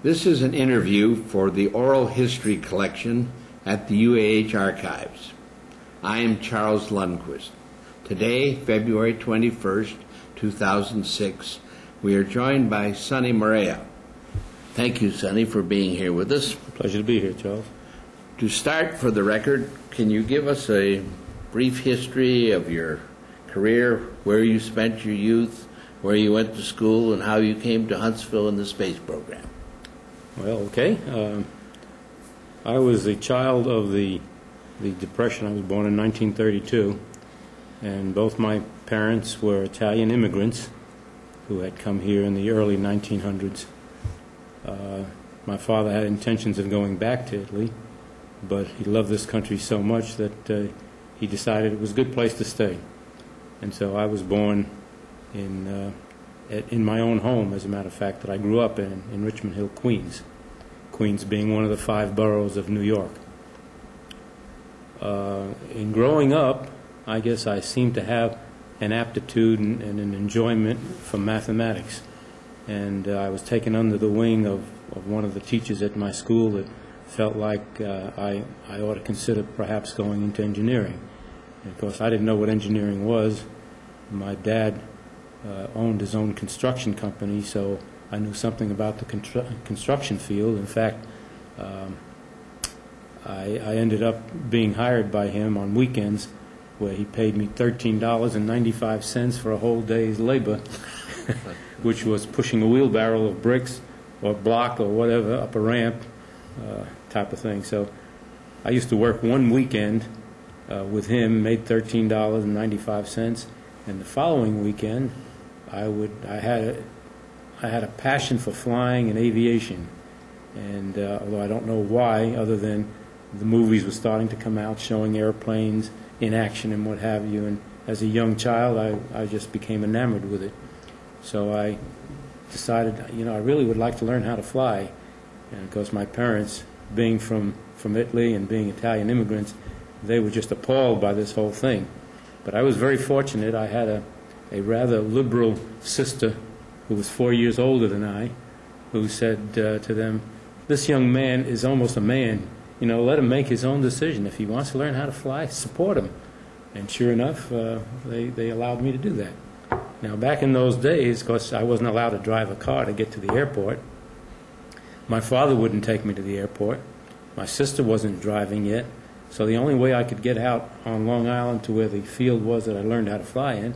This is an interview for the Oral History Collection at the UAH Archives. I am Charles Lundquist. Today, February 21st, 2006, we are joined by Sonny Morea. Thank you, Sonny, for being here with us. Pleasure to be here, Charles. To start, for the record, can you give us a brief history of your career, where you spent your youth, where you went to school, and how you came to Huntsville in the space program? Well, okay. I was a child of the Depression. I was born in 1932, and both my parents were Italian immigrants who had come here in the early 1900s. My father had intentions of going back to Italy, but he loved this country so much that he decided it was a good place to stay. And so I was born in my own home, as a matter of fact, that I grew up in Richmond Hill, Queens. Queens being one of the 5 boroughs of New York. In growing up, I guess I seemed to have an aptitude and an enjoyment for mathematics. And I was taken under the wing of one of the teachers at my school that felt like I ought to consider perhaps going into engineering. And of course, I didn't know what engineering was. My dad owned his own construction company, so I knew something about the construction field. In fact, I ended up being hired by him on weekends, where he paid me $13.95 for a whole day's labor, which was pushing a wheelbarrow of bricks or block or whatever up a ramp type of thing. So I used to work one weekend with him, made $13.95, and the following weekend I had a passion for flying and aviation. And although I don't know why, other than the movies were starting to come out showing airplanes in action and what have you, and as a young child I just became enamored with it. So I decided, I really would like to learn how to fly. And of course my parents, being from Italy and being Italian immigrants, they were just appalled by this whole thing. But I was very fortunate. I had a rather liberal sister who was 4 years older than I, who said to them, "This young man is almost a man. Let him make his own decision. If he wants to learn how to fly, support him." And sure enough, they allowed me to do that. Now, back in those days, of course, I wasn't allowed to drive a car to get to the airport. My father wouldn't take me to the airport. My sister wasn't driving yet. So the only way I could get out on Long Island to where the field was that I learned how to fly in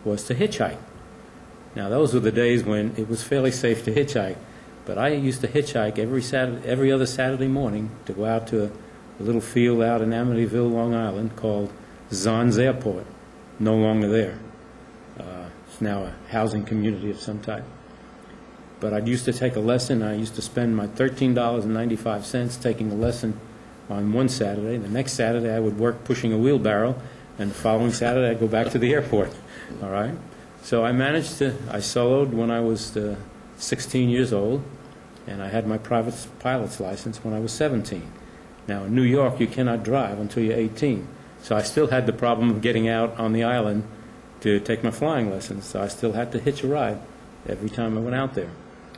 was to hitchhike. Now, those were the days when it was fairly safe to hitchhike. But I used to hitchhike every other Saturday morning to go out to a little field out in Amityville, Long Island, called Zon's Airport. No longer there. It's now a housing community of some type. But I used to take a lesson. I used to spend my $13.95 taking a lesson on one Saturday. The next Saturday I would work pushing a wheelbarrow, and the following Saturday I'd go back to the airport. All right? So I soloed when I was 16 years old, and I had my private pilot's license when I was 17. Now, in New York, you cannot drive until you're 18. So I still had the problem of getting out on the island to take my flying lessons. So I still had to hitch a ride every time I went out there.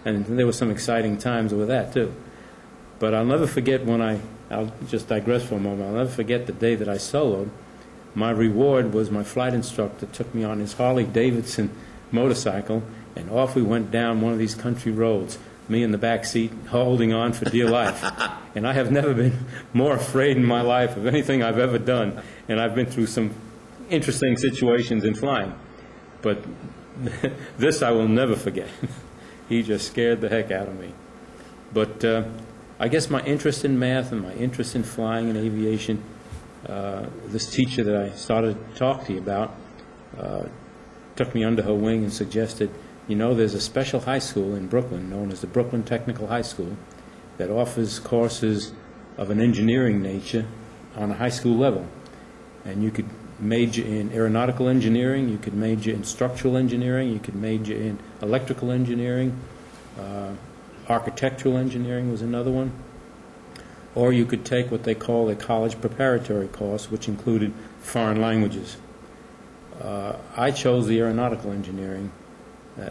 And there were some exciting times with that, too. But I'll never forget I'll just digress for a moment. I'll never forget the day that I soloed. My reward was my flight instructor took me on his Harley-Davidson motorcycle, and off we went down one of these country roads, me in the back seat holding on for dear life. And I have never been more afraid in my life of anything I've ever done. And I've been through some interesting situations in flying. But this I will never forget. He just scared the heck out of me. But I guess my interest in math and my interest in flying and aviation, this teacher that I started to talk to you about took me under her wing and suggested, there's a special high school in Brooklyn known as the Brooklyn Technical High School that offers courses of an engineering nature on a high school level. And you could major in aeronautical engineering, you could major in structural engineering, you could major in electrical engineering, architectural engineering was another one. Or you could take what they call a college preparatory course, which included foreign languages. I chose the aeronautical engineering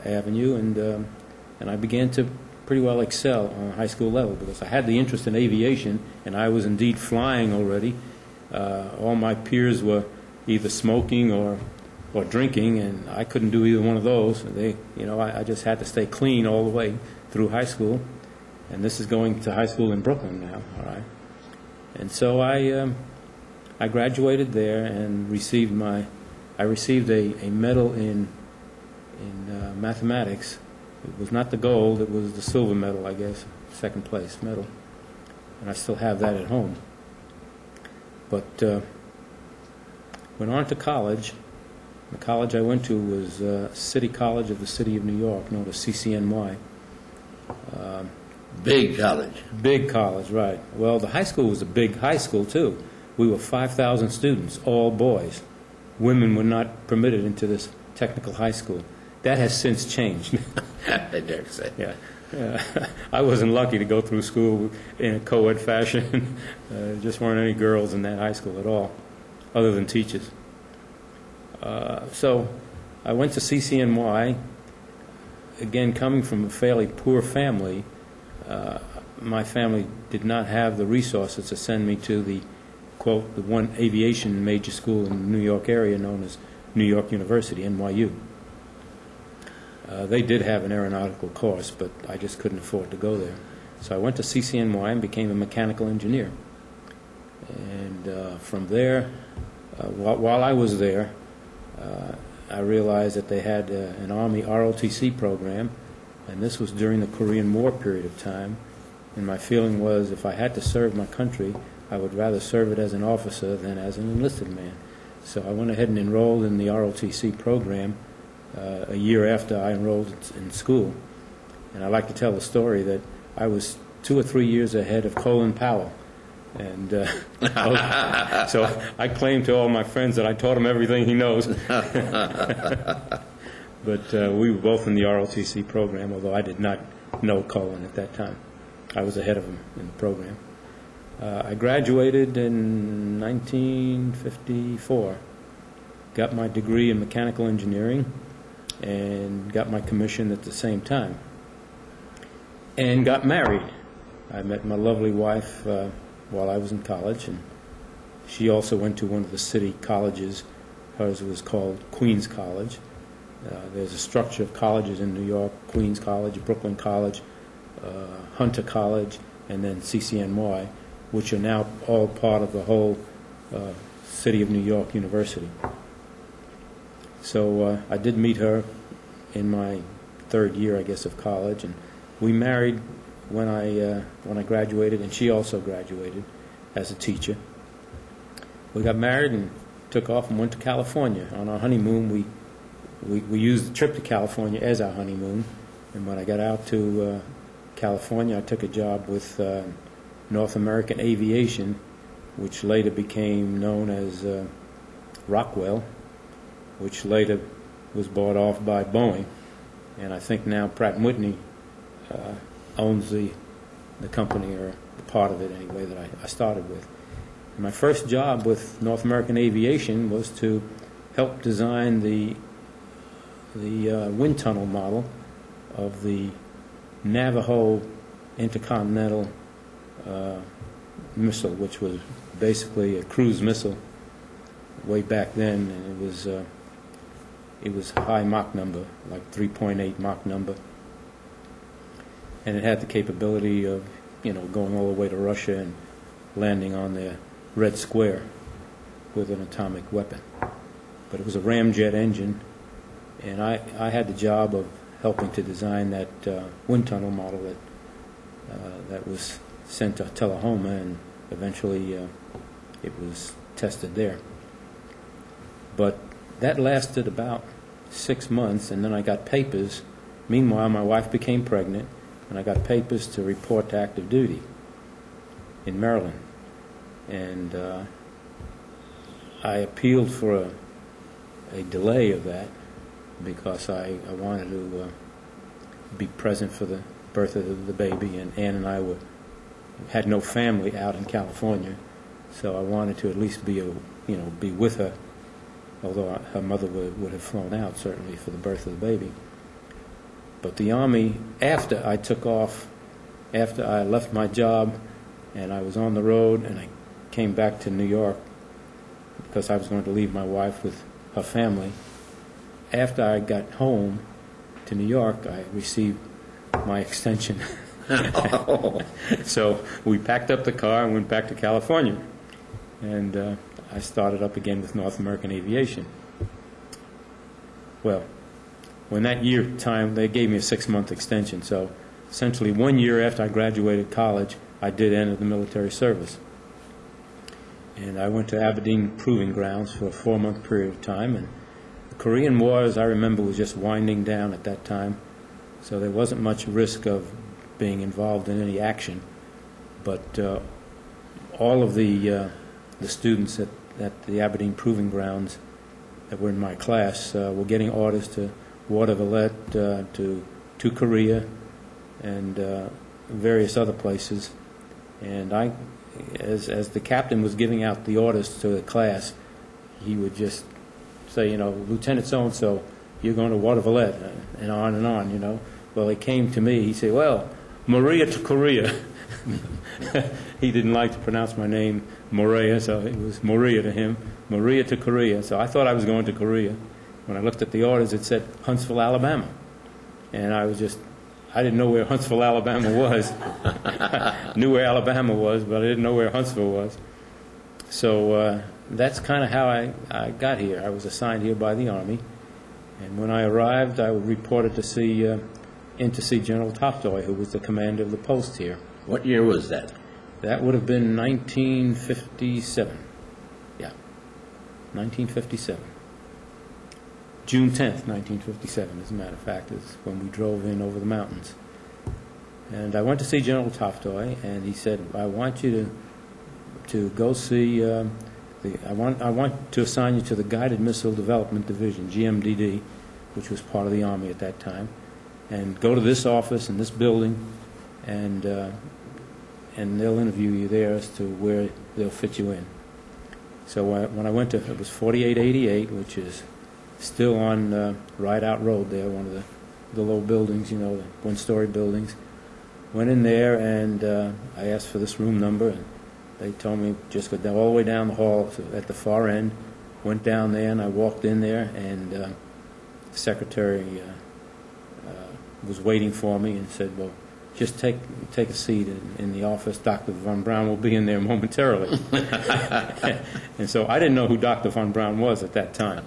avenue, and I began to pretty well excel on a high school level because I had the interest in aviation, and I was indeed flying already. All my peers were either smoking or drinking, and I couldn't do either one of those. I just had to stay clean all the way through high school, and this is going to high school in Brooklyn now, all right? And so I graduated there and received a medal in mathematics. It was not the gold, it was the silver medal, I guess, second place medal. And I still have that at home. But went on to college. The college I went to was City College of the City of New York, known as CCNY. Big college. Big college, right. Well, the high school was a big high school, too. We were 5,000 students, all boys. Women were not permitted into this technical high school. That has since changed. I dare say. Yeah. I wasn't lucky to go through school in a co-ed fashion. Just weren't any girls in that high school at all, other than teachers. So I went to CCNY. Again, coming from a fairly poor family, my family did not have the resources to send me to the, quote, the one aviation major school in the New York area known as New York University, NYU. They did have an aeronautical course, but I just couldn't afford to go there. So I went to CCNY and became a mechanical engineer. And from there, while I was there, I realized that they had an Army ROTC program, and this was during the Korean War period of time. And my feeling was if I had to serve my country, I would rather serve it as an officer than as an enlisted man. So I went ahead and enrolled in the ROTC program a year after I enrolled in school. And I like to tell the story that I was 2 or 3 years ahead of Colin Powell. And so I claim to all my friends that I taught him everything he knows. But we were both in the ROTC program, although I did not know Colin at that time. I was ahead of him in the program. I graduated in 1954, got my degree in mechanical engineering, and got my commission at the same time, and got married. I met my lovely wife while I was in college, and she also went to one of the city colleges. Hers was called Queens College. There's a structure of colleges in New York: Queens College, Brooklyn College, Hunter College, and then CCNY, which are now all part of the whole City of New York University. So I did meet her in my third year, I guess, of college, and we married when I graduated, and she also graduated as a teacher. We got married and took off and went to California. On our honeymoon, we used the trip to California as our honeymoon, and when I got out to California, I took a job with North American Aviation, which later became known as Rockwell, which later was bought off by Boeing, and I think now Pratt & Whitney owns the company, or part of it anyway, that I started with. And my first job with North American Aviation was to help design the wind tunnel model of the Navajo intercontinental missile, which was basically a cruise missile way back then, and it was high Mach number, like 3.8 Mach number, and it had the capability of going all the way to Russia and landing on their Red Square with an atomic weapon. But it was a ramjet engine, and I had the job of helping to design that wind tunnel model that was sent to Tullahoma, and eventually it was tested there. But that lasted about 6 months, and then I got papers. Meanwhile, my wife became pregnant, and I got papers to report to active duty in Maryland. And I appealed for a delay of that because I wanted to be present for the birth of the baby, and Ann and I had no family out in California, so I wanted to at least be with her, although her mother would have flown out certainly for the birth of the baby. But the Army, after I took off, after I left my job and I was on the road and I came back to New York because I was going to leave my wife with her family, after I got home to New York, I received my extension. So we packed up the car and went back to California. And I started up again with North American Aviation. Well, when that year time, they gave me a 6-month extension. So essentially 1 year after I graduated college, I did enter the military service. And I went to Aberdeen Proving Grounds for a 4-month period of time. And the Korean War, as I remember, was just winding down at that time. So there wasn't much risk of being involved in any action. But all of the students at the Aberdeen Proving Grounds that were in my class were getting orders to Watervliet, to Korea, and various other places. And I, as the captain was giving out the orders to the class, he would just say, Lieutenant so-and-so, you're going to Watervliet, and on, Well, he came to me, he said, well, Morea to Korea. He didn't like to pronounce my name Morea, so it was Morea to him. Morea to Korea. So I thought I was going to Korea. When I looked at the orders, it said Huntsville, Alabama. And I didn't know where Huntsville, Alabama was. Knew where Alabama was, but I didn't know where Huntsville was. So that's kind of how I got here. I was assigned here by the Army. And when I arrived, I reported to see General Toptoy, who was the commander of the post here. What year was that? That would have been 1957. Yeah, 1957. June 10th, 1957, as a matter of fact, is when we drove in over the mountains. And I went to see General Toptoy, and he said, I want you to go see, I want to assign you to the Guided Missile Development Division, GMDD, which was part of the Army at that time, and go to this office in this building, and they'll interview you there as to where they'll fit you in. So when I went to, it was 4888, which is still on Rideout Road there, one of the low buildings, the one-story buildings. Went in there, and I asked for this room number, and they told me just go down, all the way down the hall at the far end. Went down there, and I walked in there, and the secretary was waiting for me and said, well, just take a seat in the office. Dr. Von Braun will be in there momentarily. And so I didn't know who Dr. Von Braun was at that time.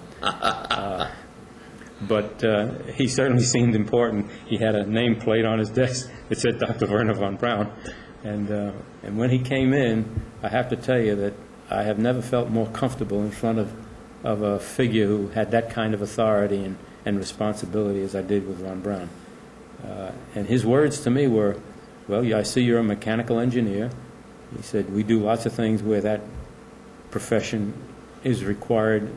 But he certainly seemed important. He had a nameplate on his desk that said Dr. Werner von Braun. And when he came in, I have to tell you that I have never felt more comfortable in front of a figure who had that kind of authority and responsibility as I did with von Braun. And his words to me were, well, I see you're a mechanical engineer. He said, we do lots of things where that profession is required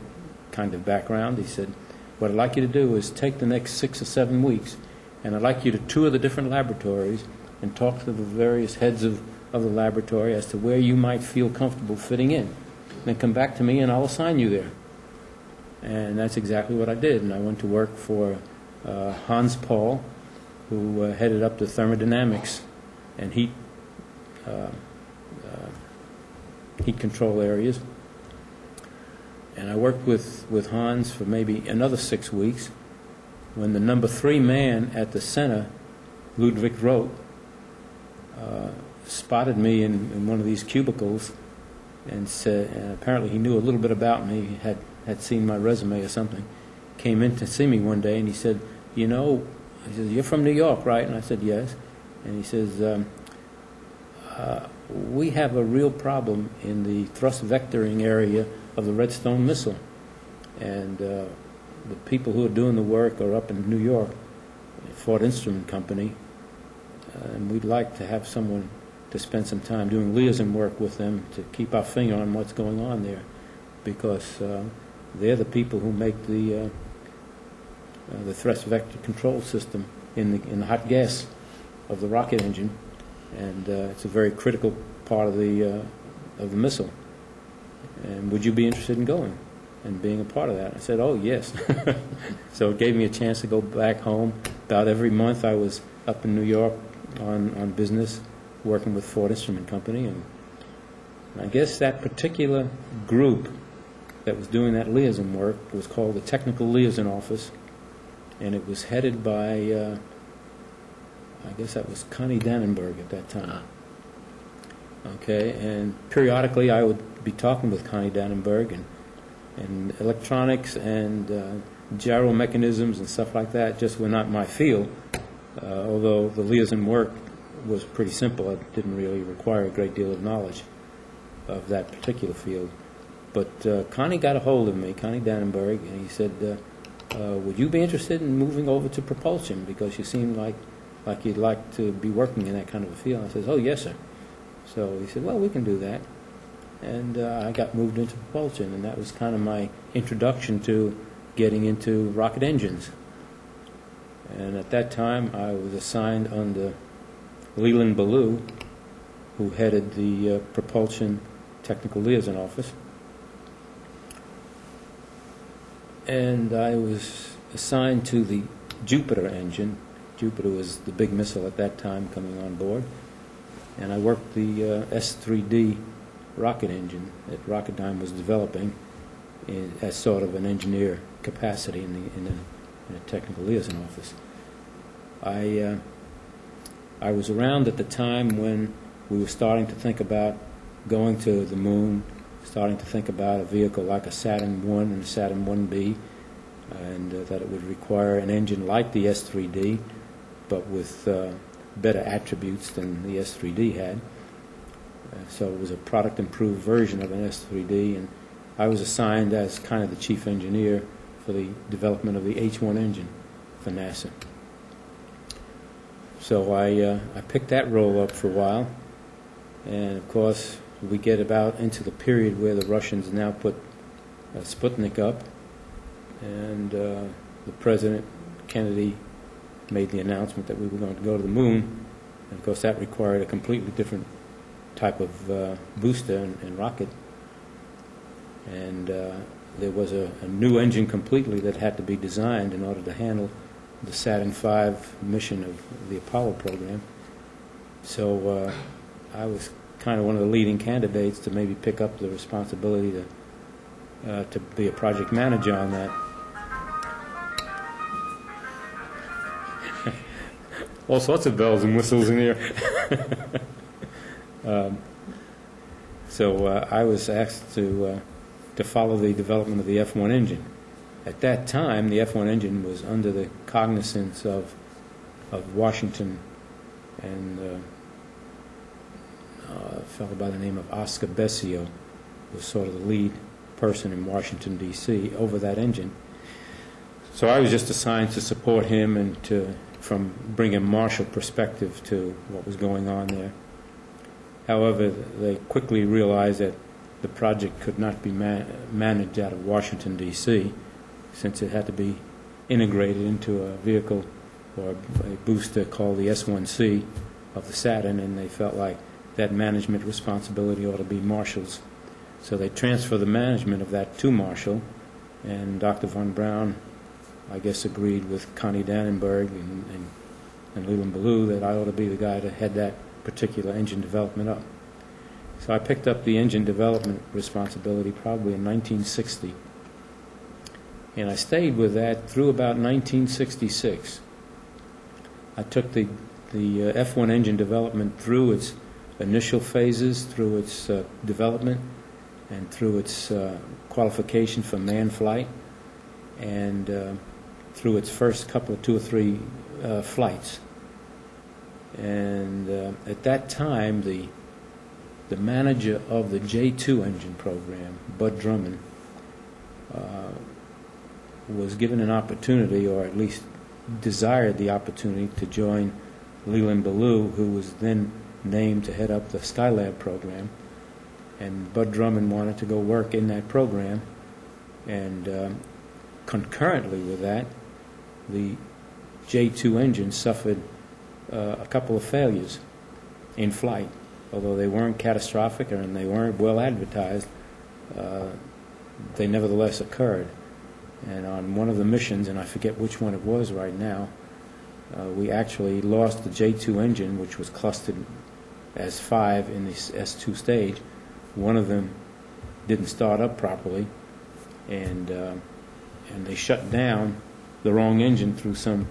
kind of background. He said, what I'd like you to do is take the next 6 or 7 weeks, and I'd like you to tour the different laboratories and talk to the various heads of the laboratory as to where you might feel comfortable fitting in. Then come back to me, and I'll assign you there. And that's exactly what I did. And I went to work for Hans Paul, who headed up the thermodynamics and heat control areas. And I worked with Hans for maybe another 6 weeks when the number 3 man at the center, Ludwig Roth, spotted me in one of these cubicles and said, and apparently he knew a little bit about me, had seen my resume or something, came in to see me one day, and he said, he says, you're from New York, right? And I said, yes. And he says, we have a real problem in the thrust vectoring area of the Redstone missile. And the people who are doing the work are up in New York, Ford Instrument Company, and we'd like to have someone to spend some time doing liaison work with them to keep our finger on what's going on there, because they're the people who make the thrust vector control system in the hot gas of the rocket engine, and it's a very critical part of the missile. And would you be interested in going and being a part of that? I said, oh, yes. So it gave me a chance to go back home, about every month I was up in New York on business, working with Ford Instrument Company, and I guess that particular group that was doing that liaison work was called the Technical Liaison Office, and it was headed by, I guess that was Connie Dannenberg at that time. Okay, and periodically I would be talking with Connie Dannenberg, and electronics and gyro mechanisms and stuff like that just were not my field, although the liaison work was pretty simple. It didn't really require a great deal of knowledge of that particular field. But Connie got a hold of me, Connie Dannenberg, and he said, would you be interested in moving over to propulsion, because you seem like you'd like to be working in that kind of a field? I said, oh, yes, sir. So he said, well, we can do that. And I got moved into propulsion, and that was kind of my introduction to getting into rocket engines. And at that time, I was assigned under Leland Ballou, who headed the propulsion technical liaison office. And I was assigned to the Jupiter engine. Jupiter was the big missile at that time coming on board. And I worked the S-3D rocket engine that Rocketdyne was developing as sort of an engineer capacity in a technical liaison office. I was around at the time when we were starting to think about going to the moon, starting to think about a vehicle like a Saturn I and a Saturn 1B, and that it would require an engine like the S-3D, but with better attributes than the S-3D had. So it was a product-improved version of an S-3D, and I was assigned as kind of the chief engineer for the development of the H1 engine for NASA. So I picked that role up for a while, and of course we get about into the period where the Russians now put Sputnik up, and the President Kennedy made the announcement that we were going to go to the moon, and of course that required a completely different type of booster and rocket, and there was a new engine completely that had to be designed in order to handle the Saturn V mission of the Apollo program. So I was kind of one of the leading candidates to maybe pick up the responsibility to be a project manager on that. All sorts of bells and whistles in here. So I was asked to follow the development of the F1 engine. At that time, the F1 engine was under the cognizance of Washington, and a fellow by the name of Oscar Bessio was sort of the lead person in Washington, D.C. over that engine. So I was just assigned to support him and to bring a martial perspective to what was going on there. However, they quickly realized that the project could not be managed out of Washington, D.C., since it had to be integrated into a vehicle or a booster called the S-1C of the Saturn, and they felt like that management responsibility ought to be Marshall's. So they transferred the management of that to Marshall, and Dr. von Braun, I guess, agreed with Connie Dannenberg and Leland Ballou that I ought to be the guy to head that particular engine development up. So I picked up the engine development responsibility probably in 1960. And I stayed with that through about 1966. I took the F1 engine development through its initial phases, through its development, and through its qualification for manned flight, and through its first couple of 2 or 3 flights. And at that time, the manager of the J2 engine program, Bud Drummond, was given an opportunity, or at least desired the opportunity, to join Leland Ballou, who was then named to head up the Skylab program. And Bud Drummond wanted to go work in that program, and concurrently with that, the J2 engine suffered a couple of failures in flight. Although they weren't catastrophic and they weren't well advertised, they nevertheless occurred. And on one of the missions, and I forget which one it was right now, we actually lost the J2 engine, which was clustered as 5 in the S2 stage. One of them didn't start up properly, and they shut down the wrong engine through some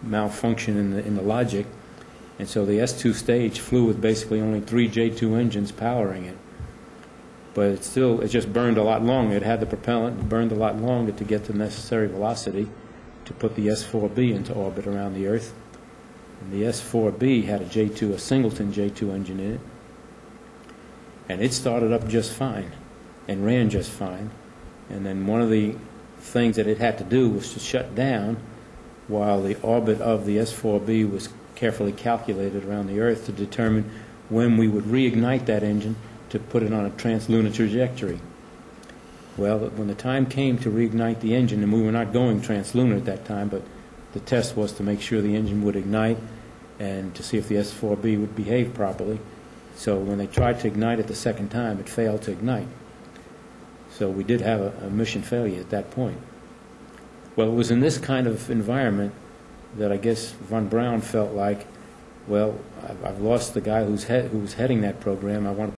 malfunction in the logic, and so the S2 stage flew with basically only 3 J2 engines powering it. But it just burned a lot longer. It had the propellant, it burned a lot longer to get the necessary velocity to put the S4B into orbit around the Earth. And the S4B had a singleton J2 engine in it, and it started up just fine and ran just fine. And then one of the things that it had to do was to shut down while the orbit of the S4B was carefully calculated around the Earth to determine when we would reignite that engine to put it on a translunar trajectory. Well, when the time came to reignite the engine, and we were not going translunar at that time, but the test was to make sure the engine would ignite and to see if the S4B would behave properly. So when they tried to ignite it the second time, it failed to ignite. So we did have a mission failure at that point. Well, it was in this kind of environment that I guess von Braun felt like, well, I've lost the guy who's heading that program. I want to